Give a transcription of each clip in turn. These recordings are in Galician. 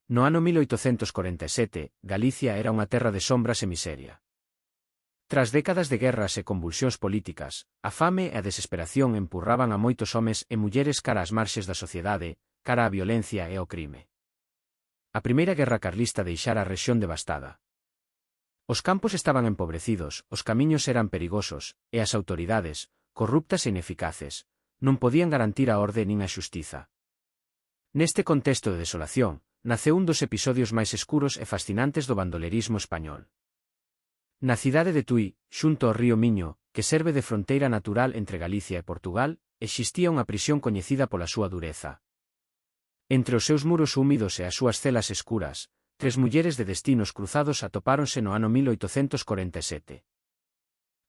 No ano 1847, Galicia era unha terra de sombras e miseria. Tras décadas de guerras e convulsións políticas, a fame e a desesperación empurraban a moitos homes e mulleres cara ás marxes da sociedade, cara á violencia e ao crime. A primeira guerra carlista deixara a rexión devastada. Os campos estaban empobrecidos, os camiños eran perigosos, e as autoridades, corruptas e ineficaces, non podían garantir a orde nin a xustiza. Neste contexto de desolación, naceu un dos episodios máis escuros e fascinantes do bandolerismo español. Na cidade de Tui, xunto ao río Miño, que serve de fronteira natural entre Galicia e Portugal, existía unha prisión coñecida pola súa dureza. Entre os seus muros húmidos e as súas celas escuras, 3 mulleres de destinos cruzados atopáronse no ano 1847.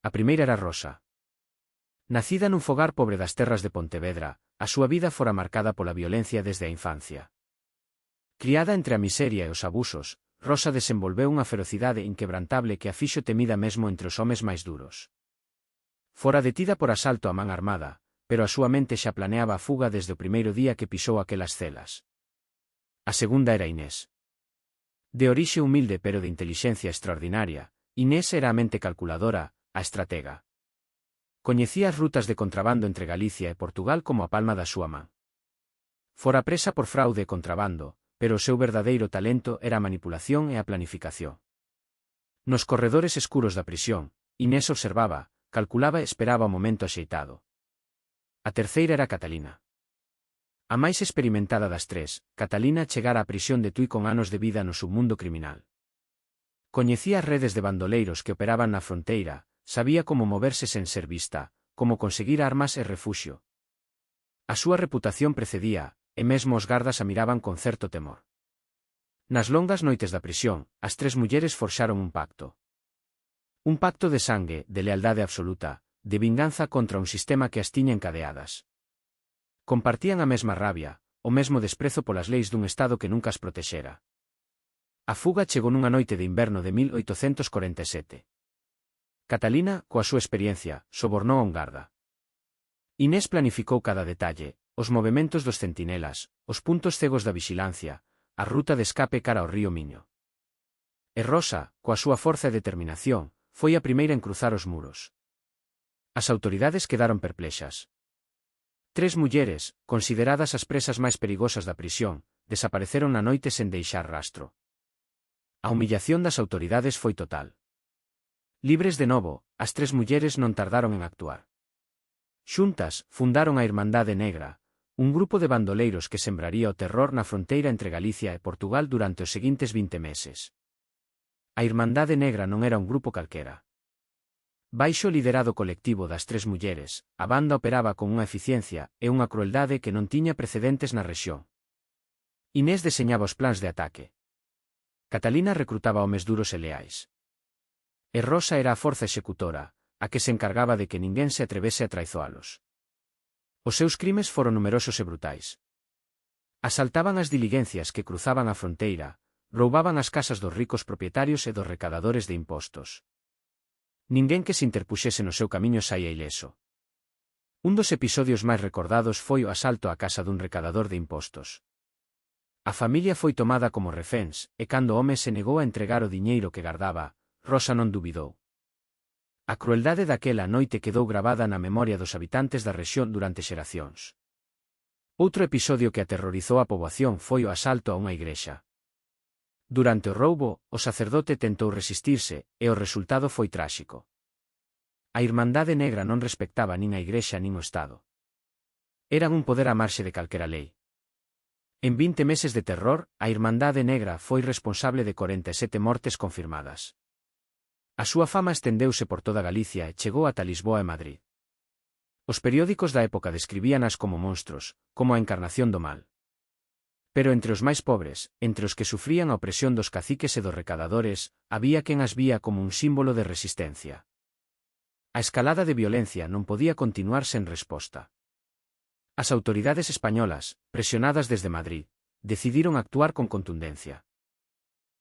A primeira era Rosa. Nacida nun fogar pobre das terras de Pontevedra, a súa vida fora marcada pola violencia desde a infancia. Criada entre a miseria e os abusos, Rosa desenvolveu unha ferocidade inquebrantable que a fixo temida mesmo entre os homes máis duros. Fora detida por asalto a man armada, pero a súa mente xa planeaba a fuga desde o primeiro día que pisou aquelas celas. A segunda era Inés. De orixe humilde pero de intelixencia extraordinaria, Inés era a mente calculadora, a estratega. Coñecía as rutas de contrabando entre Galicia e Portugal como a palma da súa man. Fora presa por fraude e contrabando, pero o seu verdadeiro talento era a manipulación e a planificación. Nos corredores escuros da prisión, Inés observaba, calculaba e esperaba o momento axeitado. A terceira era Catalina. A máis experimentada das 3, Catalina chegara á prisión de Tui con anos de vida no submundo criminal. Coñecía as redes de bandoleiros que operaban na fronteira, sabía como moverse sen ser vista, como conseguir armas e refuxio. A súa reputación precedía, e mesmo os gardas a miraban con certo temor. Nas longas noites da prisión, as 3 mulleres forxaron un pacto. Un pacto de sangue, de lealdade absoluta, de vinganza contra un sistema que as tiña encadeadas. Compartían a mesma rabia, o mesmo desprezo polas leis dun Estado que nunca as protexera. A fuga chegou nunha noite de inverno de 1847. Catalina, coa súa experiencia, sobornou a un garda. Inés planificou cada detalle, os movementos dos centinelas, os puntos cegos da vixilancia, a ruta de escape cara ao río Miño. E Rosa, coa súa forza e determinación, foi a primeira en cruzar os muros. As autoridades quedaron perplexas. 3 mulleres, consideradas as presas máis perigosas da prisión, desapareceron na noite sen deixar rastro. A humillación das autoridades foi total. Libres de novo, as 3 mulleres non tardaron en actuar. Xuntas, fundaron a Irmandade Negra, un grupo de bandoleiros que sembraría o terror na fronteira entre Galicia e Portugal durante os seguintes 20 meses. A Irmandade Negra non era un grupo calquera. Baixo o liderado colectivo das 3 mulleres, a banda operaba con unha eficiencia e unha crueldade que non tiña precedentes na rexión. Inés deseñaba os plans de ataque. Catalina recrutaba homes duros e leais. E Rosa era a forza executora, a que se encargaba de que ninguén se atrevese a traizoalos. Os seus crimes foron numerosos e brutais. Asaltaban as diligencias que cruzaban a fronteira, roubaban as casas dos ricos propietarios e dos recadadores de impostos. Ninguén que se interpuxese no seu camiño saía ileso. Un dos episodios máis recordados foi o asalto á casa dun recadador de impostos. A familia foi tomada como reféns, e cando o home se negou a entregar o diñeiro que gardaba, Rosa non dubidou. A crueldade daquela noite quedou gravada na memoria dos habitantes da rexión durante xeracións. Outro episodio que aterrorizou a poboación foi o asalto a unha igrexa. Durante o roubo, o sacerdote tentou resistirse, e o resultado foi tráxico. A Irmandade Negra non respectaba nin a igrexa nin o Estado. Eran un poder á marxe de calquera lei. En 20 meses de terror, a Irmandade Negra foi responsable de 47 mortes confirmadas. A súa fama estendeuse por toda Galicia e chegou ata Lisboa e Madrid. Os periódicos da época describíanas como monstros, como a encarnación do mal. Pero entre os máis pobres, entre os que sufrían a opresión dos caciques e dos recadadores, había quen as vía como un símbolo de resistencia. A escalada de violencia non podía continuar sen resposta. As autoridades españolas, presionadas desde Madrid, decidiron actuar con contundencia.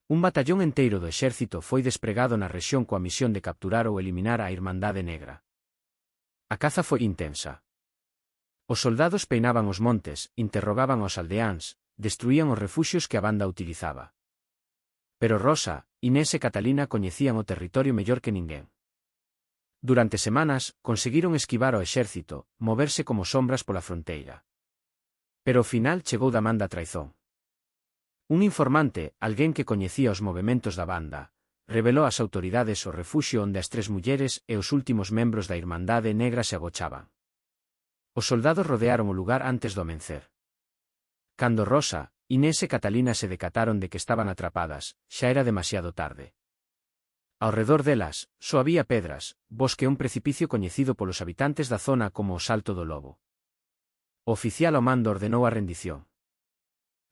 Un batallón enteiro do exército foi despregado na rexión coa misión de capturar ou eliminar a Irmandade Negra. A caza foi intensa. Os soldados peinaban os montes, interrogaban aos aldeáns, destruían os refuxios que a banda utilizaba. Pero Rosa, Inés e Catalina coñecían o territorio mellor que ninguén. Durante semanas, conseguiron esquivar ao exército, moverse como sombras pola fronteira. Pero ao final chegou da man da traizón. Un informante, alguén que coñecía os movementos da banda, revelou ás autoridades o refuxio onde as 3 mulleres e os últimos membros da Irmandade Negra se agochaban. Os soldados rodearon o lugar antes do amencer. Cando Rosa, Inés e Catalina se decataron de que estaban atrapadas, xa era demasiado tarde. Ao redor delas, só había pedras, bosque e un precipicio coñecido polos habitantes da zona como o Salto do Lobo. O oficial ao mando ordenou a rendición.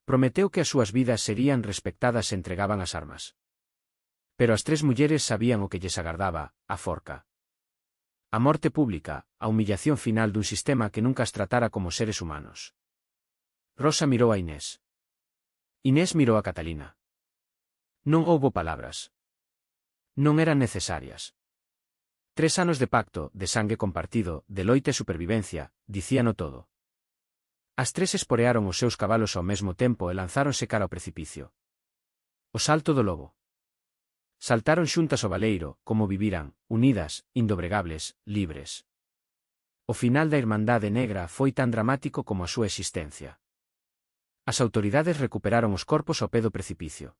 Prometeu que as súas vidas serían respectadas se entregaban as armas. Pero as 3 mulleres sabían o que lles agardaba, a forca. A morte pública, a humillación final dun sistema que nunca as tratara como seres humanos. Rosa mirou a Inés. Inés mirou a Catalina. Non houbo palabras. Non eran necesarias. 3 anos de pacto, de sangue compartido, de loita e supervivencia, dicíano todo. As 3 esporearon os seus cabalos ao mesmo tempo e lanzáronse cara ao precipicio. O Salto do Lobo. Saltaron xuntas ao baleiro, como viviran, unidas, indobregables, libres. O final da Irmandade Negra foi tan dramático como a súa existencia. As autoridades recuperaron os corpos ao pé do precipicio.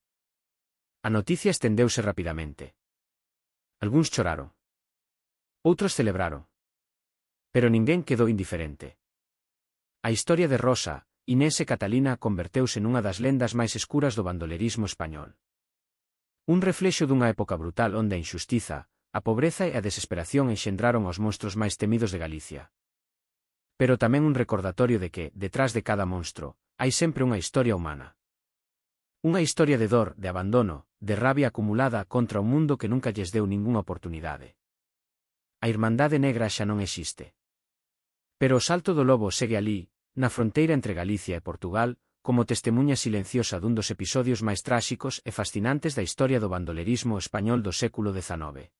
A noticia estendeuse rapidamente. Algúns choraron. Outros celebraron. Pero ninguén quedou indiferente. A historia de Rosa, Inés e Catalina converteuse nunha das lendas máis escuras do bandolerismo español. Un reflexo dunha época brutal onde a inxustiza, a pobreza e a desesperación enxendraron os monstros máis temidos de Galicia. Pero tamén un recordatorio de que, detrás de cada monstro, hai sempre unha historia humana. Unha historia de dor, de abandono, de rabia acumulada contra un mundo que nunca lles deu ningunha oportunidade. A Irmandade Negra xa non existe. Pero o Salto do Lobo segue alí, na fronteira entre Galicia e Portugal, como testemuña silenciosa dun dos episodios máis tráxicos e fascinantes da historia do bandolerismo español do século XIX.